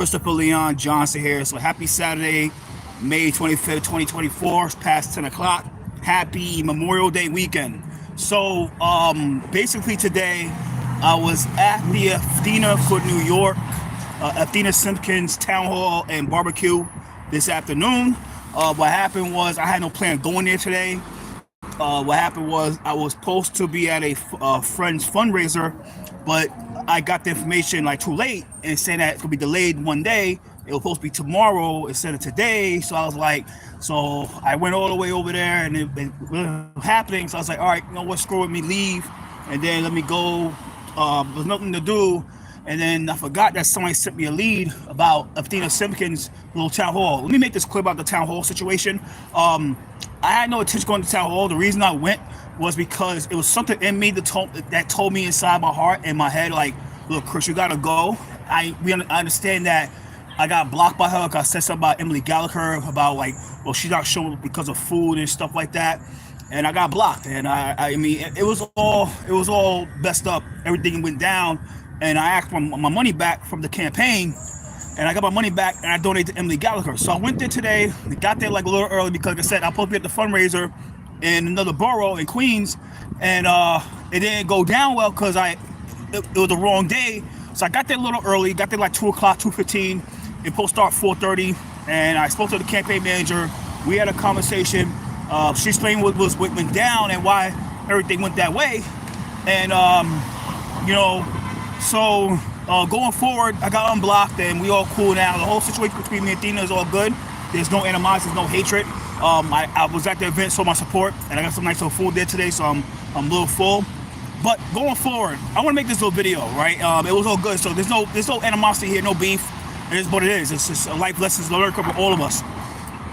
Christopherleonjohnson here. So happy Saturday, May 25th, 2024. It's past 10 o'clock. Happy Memorial Day weekend. So basically today I was at the Athena for New York, Athena Simpkins Town Hall and Barbecue this afternoon. What happened was I had no plan going there today. What happened was I was supposed to be at a friend's fundraiser, but I got the information like too late and said that it could be delayed one day. It was supposed to be tomorrow instead of today. So I was like, so I went all the way over there and it was happening. So I was like, all right, you know what, screw with me, leave. And then let me go. There's nothing to do. And then I forgot that somebody sent me a lead about Athena Simpkins' little town hall. Let me make this clear about the town hall situation. I had no intention going to town hall. The reason I went was because it was something in me that told me inside my heart and my head, like, look, Chris, you gotta go. I understand that I got blocked by her because I said something about Emily Gallagher about like, well, she's not showing because of food and stuff like that, and I got blocked. And I mean, it was all messed up. Everything went down, and I asked for my money back from the campaign, and I got my money back, and I donated to Emily Gallagher. So I went there today. I got there like a little early because, like I said, I'm supposed to be at the fundraiser in another borough in Queens, and it didn't go down well because it was the wrong day. So I got there a little early, got there like 2 o'clock, 2:15. It supposed to start 4:30, and I spoke to the campaign manager. We had a conversation. She explained what went down and why everything went that way. And so going forward, I got unblocked, and we all cool now. The whole situation between me and Athena is all good. There's no animosity, there's no hatred. I was at the event, showed my support, and I got some nice little food there today, so I'm a little full. But going forward, I want to make this little video, right? It was all good, so there's no animosity here, no beef. It is what it is. It's just a life lessons learned for all of us.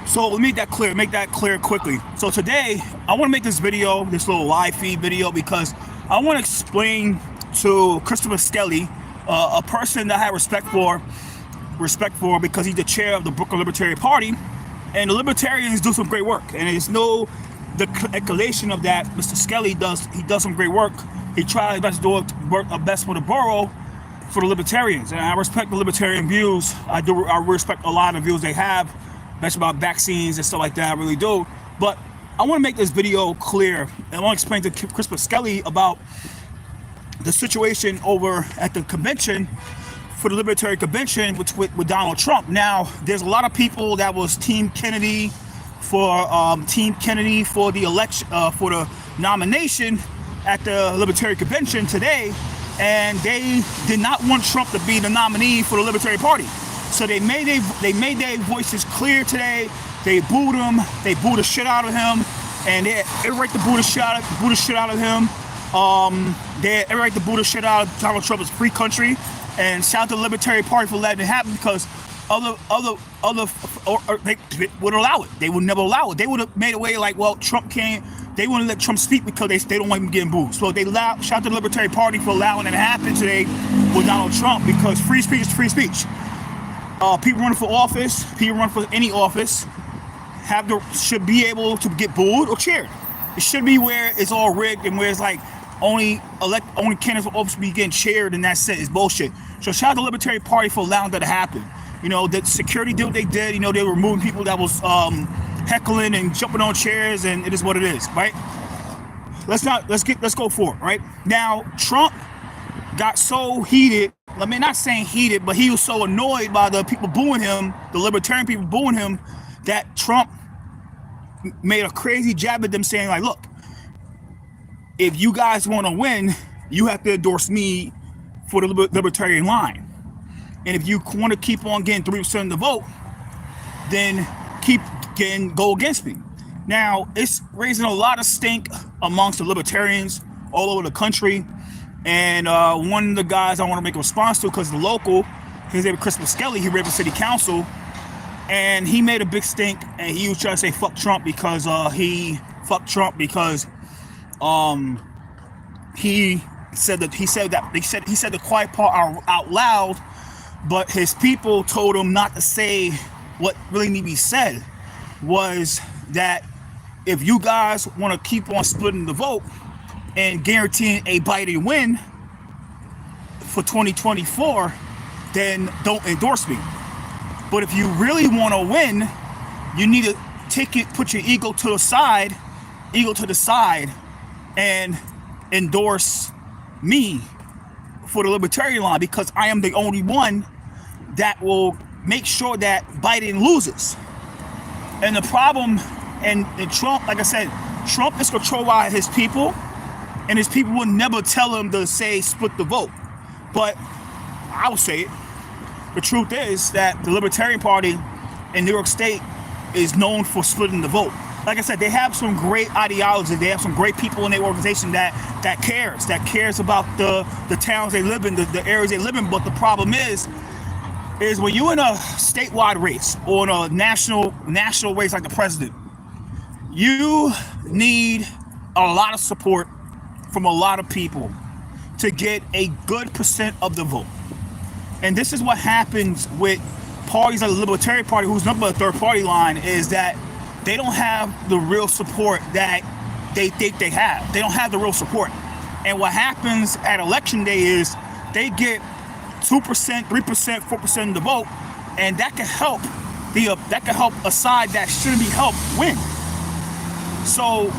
So let me make that clear quickly. So today, I want to make this video, this little live feed video, because I want to explain to Christopher Skelly, a person that I have respect for because he's the chair of the Brooklyn Libertarian Party, and the Libertarians do some great work. And there's no declaration of that. Mr. Skelly does some great work. He tries his best to do work best for the borough, for the Libertarians, and I respect the Libertarian views. I respect a lot of views they have, especially about vaccines and stuff like that. I really do. But I want to make this video clear, and I want to explain to Christopher Skelly about the situation over at the convention, for the Libertarian Convention with Donald Trump. Now, there's a lot of people that was Team Kennedy for the election, for the nomination at the Libertarian Convention today, and they did not want Trump to be the nominee for the Libertarian Party. So they made their voices clear today. They booed him. They booed the shit out of him, and they outright to boo the shit out of him. They outright to boo the shit out of Donald Trump. It's free country. And shout out to the Libertarian Party for letting it happen, because they would allow it. They would never allow it. They would have made a way like, well, Trump can't. They wouldn't let Trump speak because they don't want him getting booed. So shout out to the Libertarian Party for allowing it to happen today with Donald Trump, because free speech is free speech. People running for office, people running for any office, should be able to get booed or cheered. It should be where it's all rigged and where it's like only candidates for office be getting cheered, and that's it. It's bullshit. So shout out to the Libertarian Party for allowing that to happen. You know, the security did what they did. You know, they were removing people that was heckling and jumping on chairs, and it is what it is, right? Let's go forward, right? Now, Trump got so heated. I mean, not saying heated, but he was so annoyed by the people booing him, the Libertarian people booing him, that Trump made a crazy jab at them, saying like, look, if you guys want to win, you have to endorse me for the Libertarian line. And if you want to keep on getting 3% of the vote, then go against me. Now, it's raising a lot of stink amongst the Libertarians all over the country. And one of the guys I want to make a response to, because the local, his name is Christopher Skelly, he ran for city council, and he made a big stink, and he was trying to say fuck Trump because he said the quiet part out loud, but his people told him not to say what really need to be said, was that if you guys want to keep on splitting the vote and guaranteeing a Biden win for 2024, then don't endorse me. But if you really want to win, you need to put your ego to the side, and endorse me for the libertarian line, because I am the only one that will make sure that Biden loses. And the problem, and Trump, like I said, Trump is controlled by his people, and his people will never tell him to say split the vote. But I will say it. The truth is that the Libertarian Party in New York State is known for splitting the vote. Like I said, they have some great ideology. They have some great people in their organization that cares about the towns they live in, the areas they live in. But the problem is when you're in a statewide race or in a national race like the president, you need a lot of support from a lot of people to get a good percent of the vote. And this is what happens with parties like the Libertarian Party, who's nothing but a third party line, is that they don't have the real support that they think they have. They don't have the real support. And what happens at election day is they get 2%, 3%, 4% of the vote, and that can help a side that shouldn't be helped win. So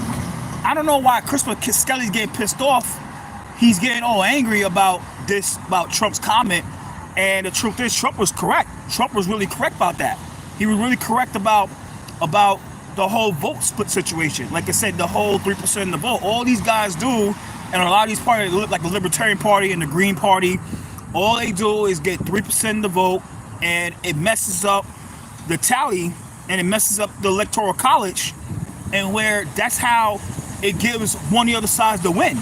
I don't know why Christopher Skelly's getting pissed off. He's getting all angry about Trump's comment. And the truth is, Trump was correct. Trump was really correct about that. He was really correct about the whole vote split situation. Like I said, the whole 3% of the vote. All these guys do, and a lot of these parties, like the Libertarian Party and the Green Party, all they do is get 3% of the vote, and it messes up the tally, and it messes up the Electoral College, and where that's how it gives one of the other sides the win.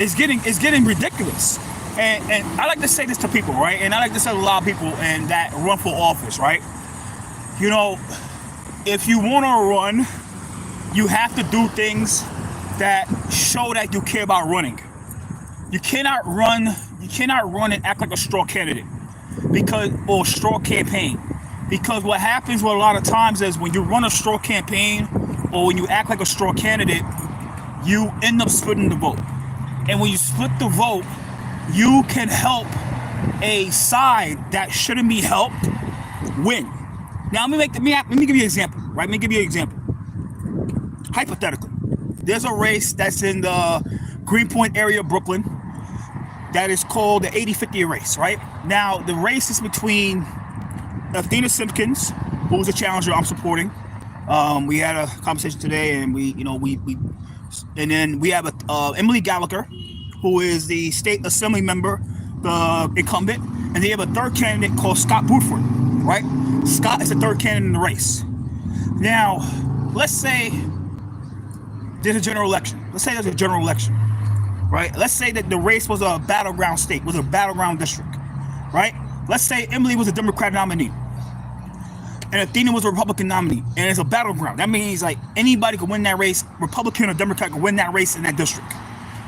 It's getting ridiculous. And I like to say this to people, right? And I like to say to a lot of people and that run for office, right? You know, if you want to run, you have to do things that show that you care about running. You cannot run and act like a straw candidate or straw campaign. Because what happens a lot of times is when you run a straw campaign or when you act like a straw candidate, you end up splitting the vote. And when you split the vote, you can help a side that shouldn't be helped win. Now, let me give you an example, right? Let me give you an example. Hypothetically, there's a race that's in the Greenpoint area of Brooklyn that is called the 80-50 race, right? Now, the race is between Athena Simpkins, who is a challenger I'm supporting. We had a conversation today, and and then we have Emily Gallagher, who is the state assembly member, the incumbent, and they have a third candidate called Scott Buford, right? Scott is the third candidate in the race. Now, let's say there's a general election. Right? Let's say that the race was a battleground state, was a battleground district, right? Let's say Emily was a Democrat nominee, and Athena was a Republican nominee, and it's a battleground. That means like anybody could win that race, Republican or Democrat could win that race in that district.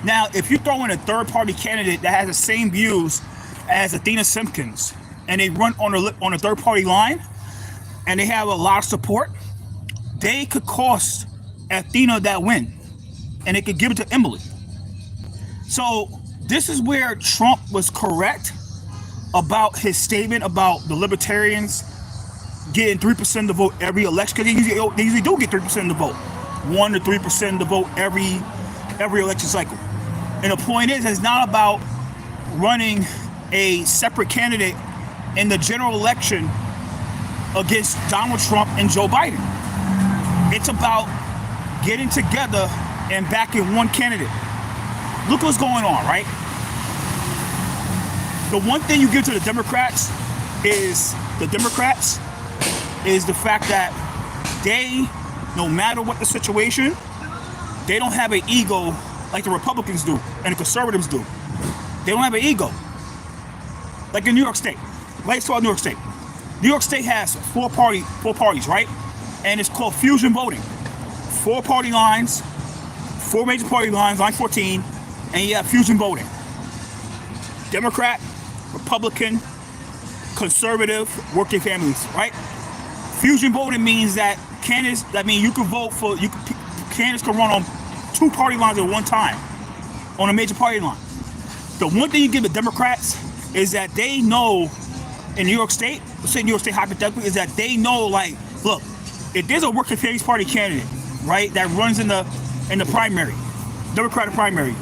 Now, if you throw in a third-party candidate that has the same views as Athena Simpkins, and they run on a third-party line, and they have a lot of support, they could cost Athena that win, and they could give it to Emily. So this is where Trump was correct about his statement about the Libertarians getting 3% of the vote every election, because they usually do get 3% of the vote, 1 to 3% of the vote every election cycle. And the point is, it's not about running a separate candidate in the general election against Donald Trump and Joe Biden. It's about getting together and backing one candidate. Look what's going on, right? The one thing you give to the Democrats is the fact that they, no matter what the situation, they don't have an ego like the Republicans do and the conservatives do. They don't have an ego. Like in New York State. Let's talk New York State. New York State has four parties, right? And it's called fusion voting. 4 party lines, 4 major party lines, line 14, and you have fusion voting. Democrat, Republican, conservative, working families, right? Fusion voting means that candidates can run on 2 party lines at one time on a major party line. The one thing you give the Democrats is that they know in New York State, let's say New York State hypothetically, is that they know, like, look, if there's a Working Families Party candidate, right, that runs in the primary, Democratic primary,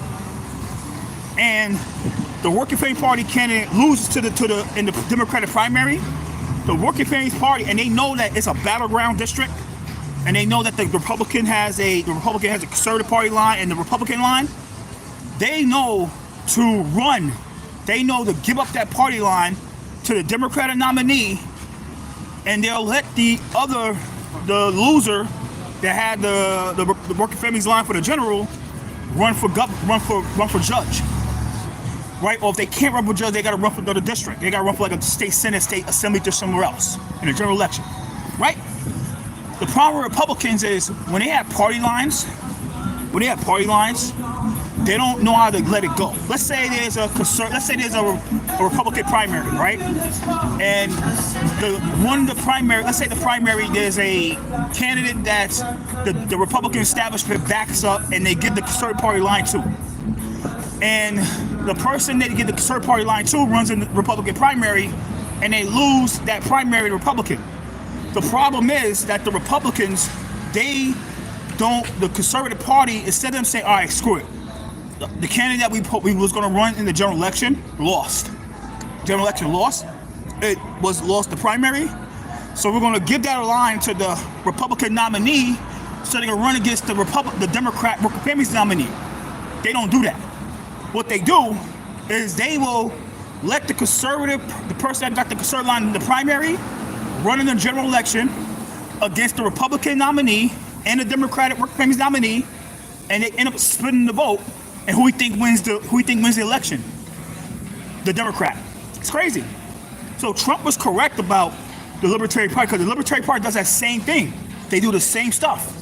and the Working Families Party candidate loses in the Democratic primary, the Working Families Party, and they know that it's a battleground district, and they know that the Republican has a Conservative Party line and the Republican line, they know to run. They know to give up that party line to the Democratic nominee, and they'll let the loser that had the Working Families line for the general run for judge, right? Or if they can't run for judge, they got to run for another district. They got to run for like a state senate, state assembly, just somewhere else in a general election, right? The problem with Republicans is when they have party lines, they don't know how to let it go. Let's say there's a Republican primary, right? And let's say the primary, there's a candidate that's the Republican establishment backs up, and they give the Conservative Party line to. And the person they give the Conservative Party line to runs in the Republican primary, and they lose that primary to Republican. The problem is that the Republicans, the Conservative Party, instead of them saying, all right, screw it, the candidate that we was going to run in the general election lost. General election lost. It was lost the primary. So we're going to give that line to the Republican nominee so they can run against the Democrat Working Families nominee. They don't do that. What they do is they will let the person that got the conservative line in the primary, run in the general election against the Republican nominee and the Democratic Working Families nominee, and they end up splitting the vote. And who we think wins the election? The Democrat. It's crazy. So Trump was correct about the Libertarian Party, because the Libertarian Party does that same thing. They do the same stuff.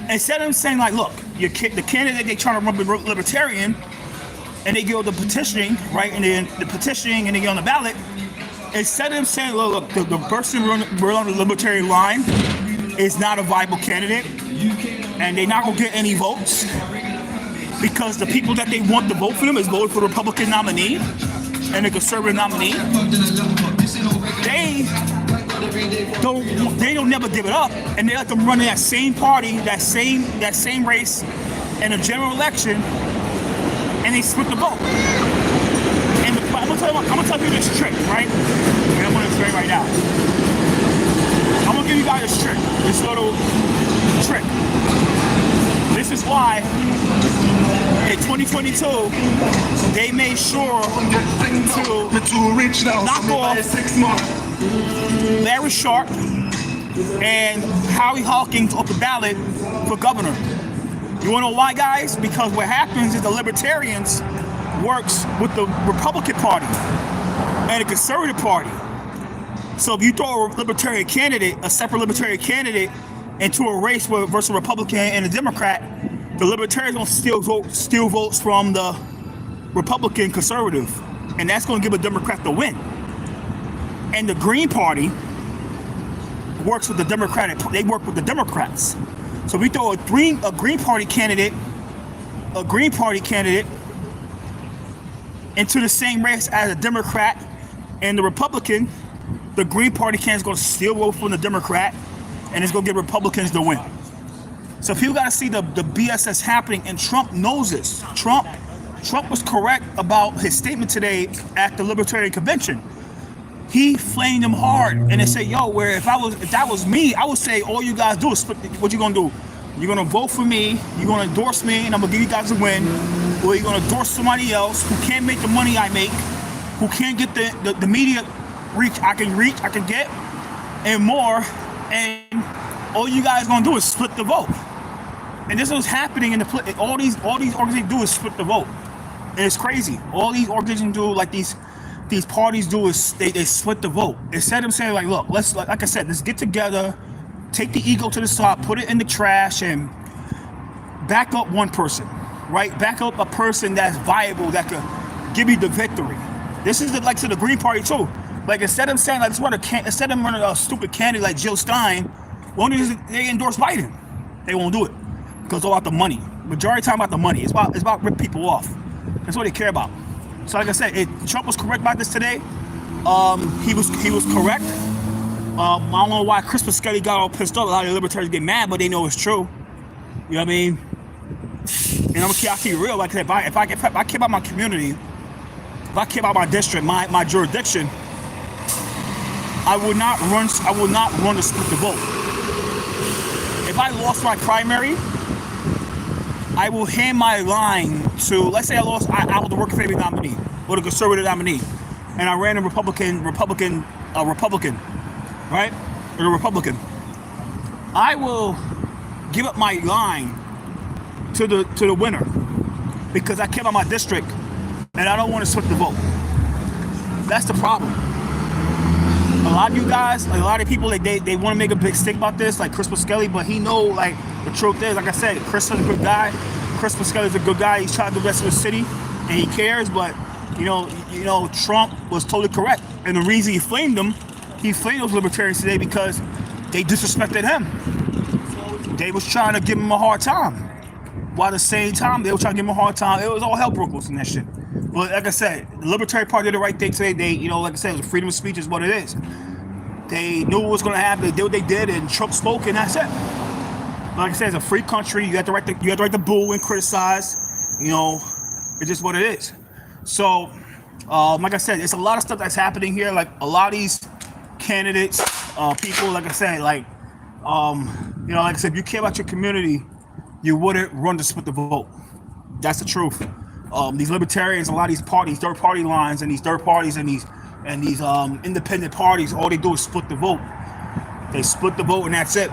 Instead of saying like, look, the candidate they trying to run Libertarian, and they go the petitioning, right? And then the petitioning, and they get on the ballot. Instead of them saying, look, the person we're on the Libertarian line is not a viable candidate, and they're not gonna get any votes, because the people that they want to vote for them is voting for the Republican nominee and the Conservative nominee. They don't never give it up, and they let them run in that same party, that same race in a general election, and they split the vote. And I'm gonna tell you this trick, right? And I'm gonna explain right now. I'm gonna give you guys this little trick. This is why in 2022 they made sure to knock off Larry Sharp and Howie Hawkins off the ballot for governor. You wanna know why, guys? Because what happens is the Libertarians works with the Republican Party and the Conservative Party. So if you throw a Libertarian candidate, a separate Libertarian candidate, into a race versus a Republican and a Democrat, the Libertarians gonna steal votes from the Republican Conservative, and that's gonna give a Democrat the win. And the Green Party works with the Democratic. They work with the Democrats. So we throw a Green Party candidate into the same race as a Democrat and the Republican. The Green Party candidate is going to steal vote from the Democrat, and it's going to give Republicans the win. So people got to see the BS that's happening, and Trump knows this. Trump was correct about his statement today at the Libertarian Convention. He flamed them hard, and they say, yo, if that was me, I would say all you guys do is split. What you gonna do? You're gonna vote for me, you're gonna endorse me, and I'm gonna give you guys a win, or you're gonna endorse somebody else who can't make the money I make, who can't get the media reach I can get, and more, and all you guys gonna do is split the vote. And this is what's happening in all these organizations do is split the vote. And it's crazy. All these organizations do, like these parties do, is they split the vote. Instead of them saying like, look, like I said, let's get together, take the ego to the side, put it in the trash, and back up one person, right? Back up a person that's viable, that could give you the victory. This is like to the Green Party too. Like instead of saying like, instead of running a stupid candidate like Jill Stein, they endorse Biden. They won't do it because it's all about the money. Majority of the time about the money. It's about ripping people off. That's what they care about. So like I said, Trump was correct about this today. He was correct. I don't know why Skelly got all pissed off. A lot of libertarians get mad, but they know it's true. You know what I mean? And I'll keep it real. Like if I care about my community, if I care about my district, my jurisdiction, I would not run to split the vote. If I lost my primary, I will hand my line to, let's say I was the working family nominee or the conservative nominee, and I ran a Republican, right? Or a Republican. I will give up my line to the winner because I care about my district and I don't want to split the vote. That's the problem. A lot of you guys, like a lot of people, they want to make a big stink about this, like Christopher Skelly, but he know, like, the truth is, like I said, Chris is a good guy. Christopher Skelly is a good guy. He's trying to do the rest of the city, and he cares. But you know, Trump was totally correct, and the reason he flamed those libertarians today because they disrespected him. They was trying to give him a hard time, while at the same time they were trying to give him a hard time. It was all hell broke loose in that shit. But like I said, the Libertarian Party did the right thing today. They, like I said, it was freedom of speech is what it is. They knew what was going to happen. They did what they did, and Trump spoke, and that's it. Like I said, it's a free country. You have the right to boo and criticize. You know, it's just what it is. So, like I said, it's a lot of stuff that's happening here. Like a lot of these candidates, people, like I said, like, like I said, if you care about your community, you wouldn't run to split the vote. That's the truth. These libertarians, a lot of these parties, third party lines, and these third parties, and these independent parties, all they do is split the vote. They split the vote, and that's it.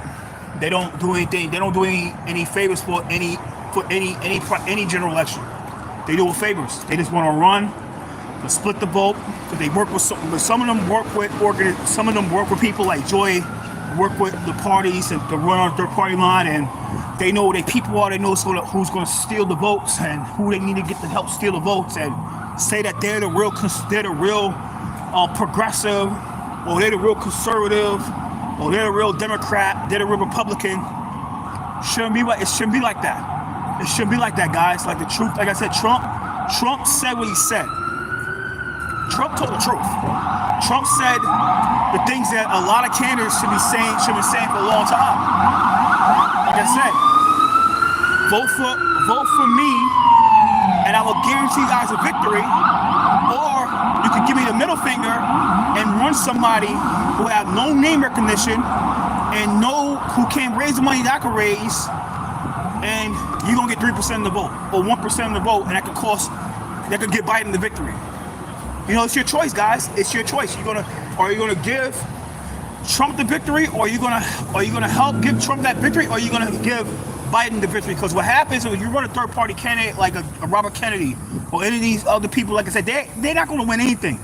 They don't do anything. They don't do any favors for any general election. They do favors. They just want to run to split the vote because they work with some of them work with people like Joy, work with the parties and to run on third party line, and they know who their people are. They know who's going to steal the votes and who they need to get to help steal the votes, and say that they're the real progressive, or they're the real conservative, or they're the real Democrat, they're the real Republican. It shouldn't be like that. It shouldn't be like that, guys. Like the truth, like I said, Trump said what he said. Trump told the truth. Trump said the things that a lot of candidates should be saying for a long time. Like I said, vote for me, and I will guarantee you guys a victory. Or you could give me the middle finger and run somebody who have no name recognition and who can't raise the money that I can raise, and you're gonna get 3% of the vote or 1% of the vote, and that could get Biden the victory. You know, it's your choice, guys. It's your choice. Are you gonna give Trump the victory, or are you gonna help give Trump that victory, or are you gonna give Biden the victory? Because what happens is when you run a third party candidate like a Robert Kennedy or any of these other people, like I said, they're not gonna win anything.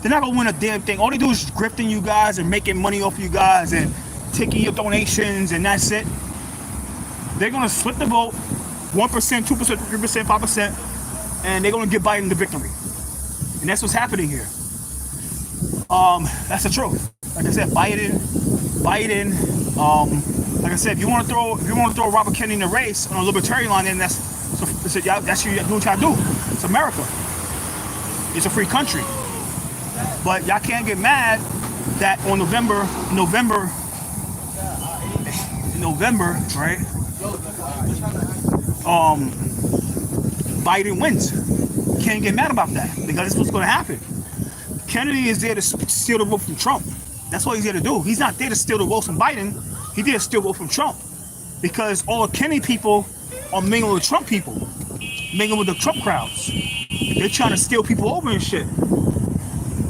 They're not gonna win a damn thing. All they do is grifting you guys and making money off you guys and taking your donations, and that's it. They're gonna split the vote, 1%, 2%, 3%, 5%, and they're gonna give Biden the victory. And that's what's happening here. That's the truth. Like I said, Biden. Like I said, if you want to throw Robert Kennedy in the race on a libertarian line, then that's you do what y'all do. It's America. It's a free country. But y'all can't get mad that on November, right? Biden wins. Can't get mad about that because that's what's going to happen. Kennedy is there to steal the vote from Trump. That's what he's there to do. He's not there to steal the vote from Biden. He's there to steal the vote from Trump, because all the Kennedy people are mingling with Trump people, mingling with the Trump crowds. They're trying to steal people over and shit.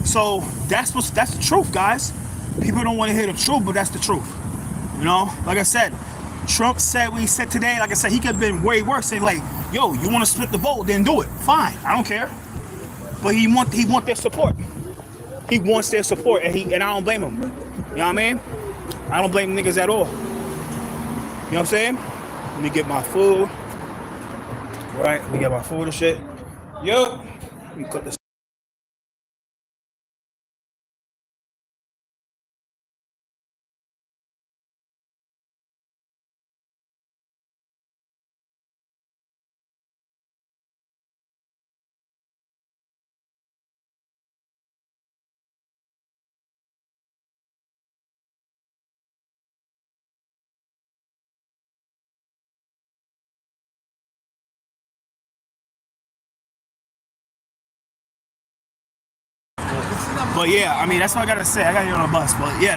So that's the truth, guys. People don't want to hear the truth, but that's the truth. You know, like I said, Trump said what he said today. Like I said, he could have been way worse, saying like, "Yo, you want to split the vote? Then do it. Fine, I don't care." But he want their support. He wants their support, and I don't blame him. You know what I mean? I don't blame niggas at all. You know what I'm saying? Let me get my food. Right? Let me get my food and shit. Yo, let me cut this. But yeah, I mean, that's what I gotta say. I gotta get on a bus. But yeah,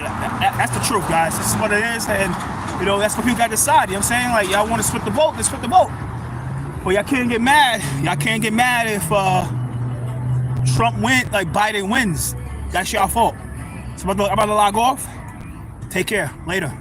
that's the truth, guys. This is what it is. And, you know, that's what people gotta decide. You know what I'm saying? Like, y'all wanna split the vote, then split the vote. But y'all can't get mad. Y'all can't get mad if Trump wins, like Biden wins. That's y'all fault. So I'm about to log off. Take care. Later.